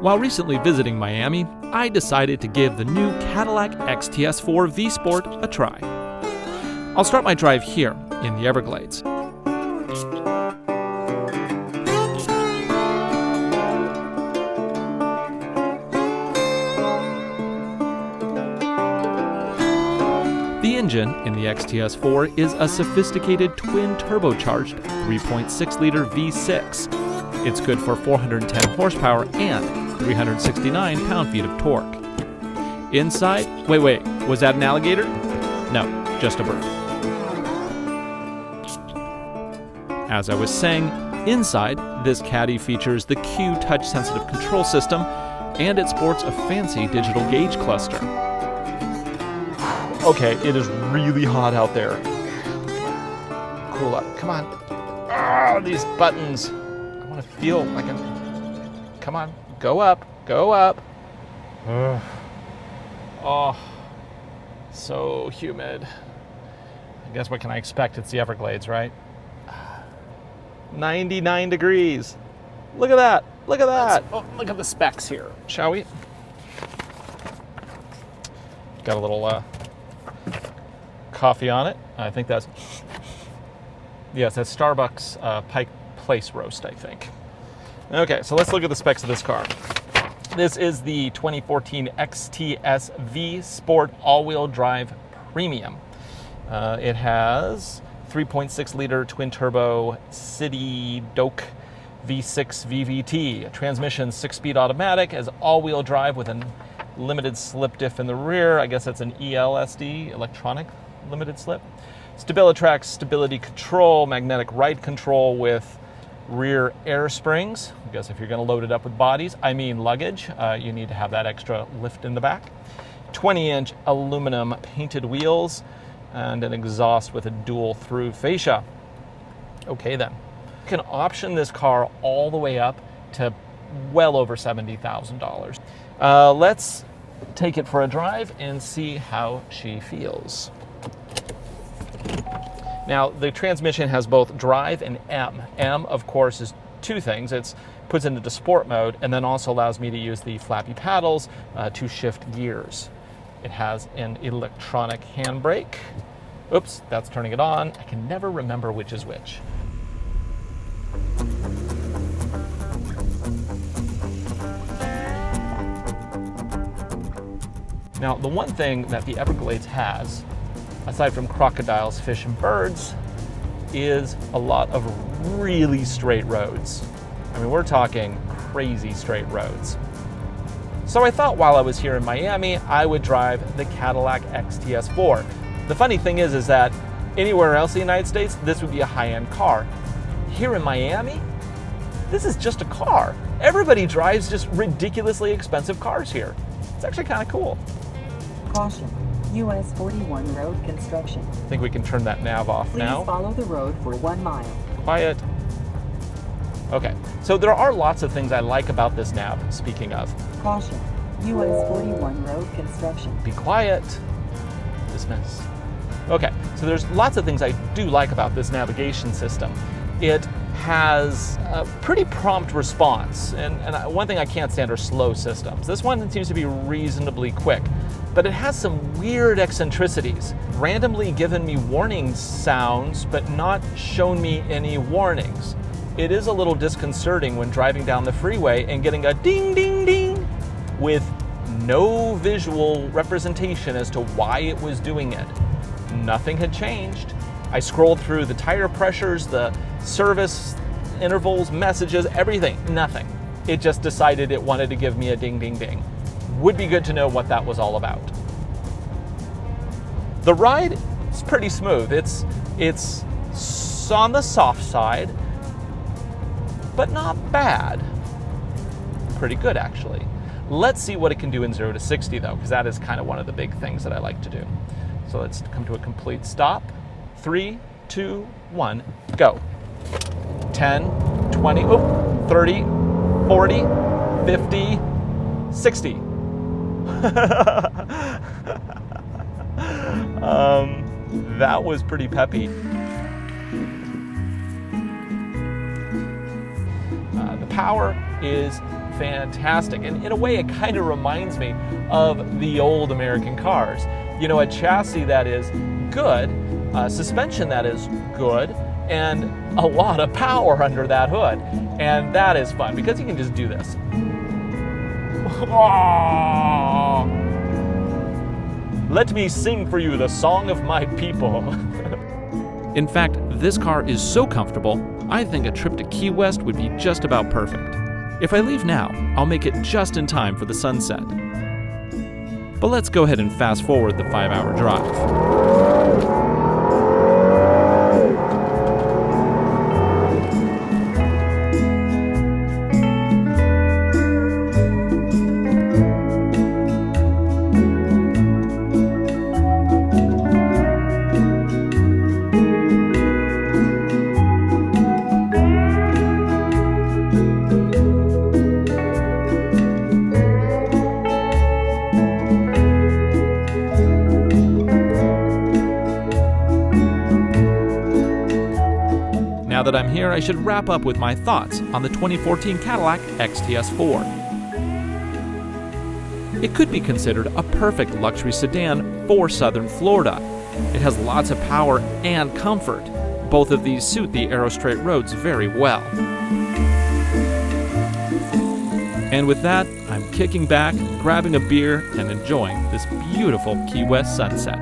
While recently visiting Miami, I decided to give the new Cadillac XTS4 V-Sport a try. I'll start my drive here in the Everglades. The engine in the XTS4 is a sophisticated twin turbocharged 3.6-liter V6. It's good for 410 horsepower and 369 pound-feet of torque. Inside, wait, was that an alligator? No, just a bird. As I was saying, inside, this Caddy features the Q touch-sensitive control system, and it sports a fancy digital gauge cluster. Okay, it is really hot out there. Cool up, come on. Ah, these buttons. I want to feel like I'm... Come on, go up, go up. Ugh. Oh, so humid. I guess what can I expect? It's the Everglades, right? 99 degrees. Look at that, look at that. Look at the specs here, shall we? Got a little coffee on it. I think that's, yes, that's Starbucks Pike Place roast, I think. Okay, so let's look at the specs of this car. This is the 2014 XTS V Sport all-wheel drive premium. It has 3.6-liter twin-turbo City Doak V6 VVT, a transmission 6-speed automatic, as all-wheel drive with a limited slip diff in the rear. I guess that's an ELSD, electronic limited slip. StabiliTrak stability control, magnetic ride control with rear air springs. I guess if you're going to load it up with bodies, luggage, you need to have that extra lift in the back. 20-inch aluminum painted wheels and an exhaust with a dual through fascia. Okay then. You can option this car all the way up to well over $70,000. Let's take it for a drive and see how she feels. Now, the transmission has both drive and M. M, of course, is two things. It puts it into sport mode and then also allows me to use the flappy paddles to shift gears. It has an electronic handbrake. Oops, that's turning it on. I can never remember which is which. Now, the one thing that the Everglades has, aside from crocodiles, fish, and birds, is a lot of really straight roads. I mean, we're talking crazy straight roads. So I thought while I was here in Miami, I would drive the Cadillac XTS4. The funny thing is that anywhere else in the United States, this would be a high-end car. Here in Miami, this is just a car. Everybody drives just ridiculously expensive cars here. It's actually kind of cool. Caution. US 41 road construction. I think we can turn that nav off now. Please follow the road for 1 mile. Quiet. Okay, so there are lots of things I like about this nav, speaking of. Caution. US 41 road construction. Be quiet. Dismiss. Okay, so there's lots of things I do like about this navigation system. It has a pretty prompt response, and one thing I can't stand are slow systems. This one seems to be reasonably quick, but it has some weird eccentricities. Randomly given me warning sounds, but not shown me any warnings. It is a little disconcerting when driving down the freeway and getting a ding, ding, ding with no visual representation as to why it was doing it. Nothing had changed. I scrolled through the tire pressures, the service intervals, messages, everything, nothing. It just decided it wanted to give me a ding, ding, ding. Would be good to know what that was all about. The ride is pretty smooth. It's on the soft side, but not bad. Pretty good, actually. Let's see what it can do in 0 to 60, though, because that is kind of one of the big things that I like to do. So let's come to a complete stop. 3, 2, 1, go. 10, 20, 30, 40, 50, 60. That was pretty peppy. The power is fantastic. And in a way, it kind of reminds me of the old American cars. You know, a chassis that is good, suspension that is good, and a lot of power under that hood. And that is fun because you can just do this. Let me sing for you the song of my people. In fact, this car is so comfortable, I think a trip to Key West would be just about perfect. If I leave now, I'll make it just in time for the sunset. But let's go ahead and fast forward the 5-hour drive. Now that I'm here, I should wrap up with my thoughts on the 2014 Cadillac XTS4. It could be considered a perfect luxury sedan for southern Florida. It has lots of power and comfort. Both of these suit the Aero Straight roads very well. And with that, I'm kicking back, grabbing a beer, and enjoying this beautiful Key West sunset.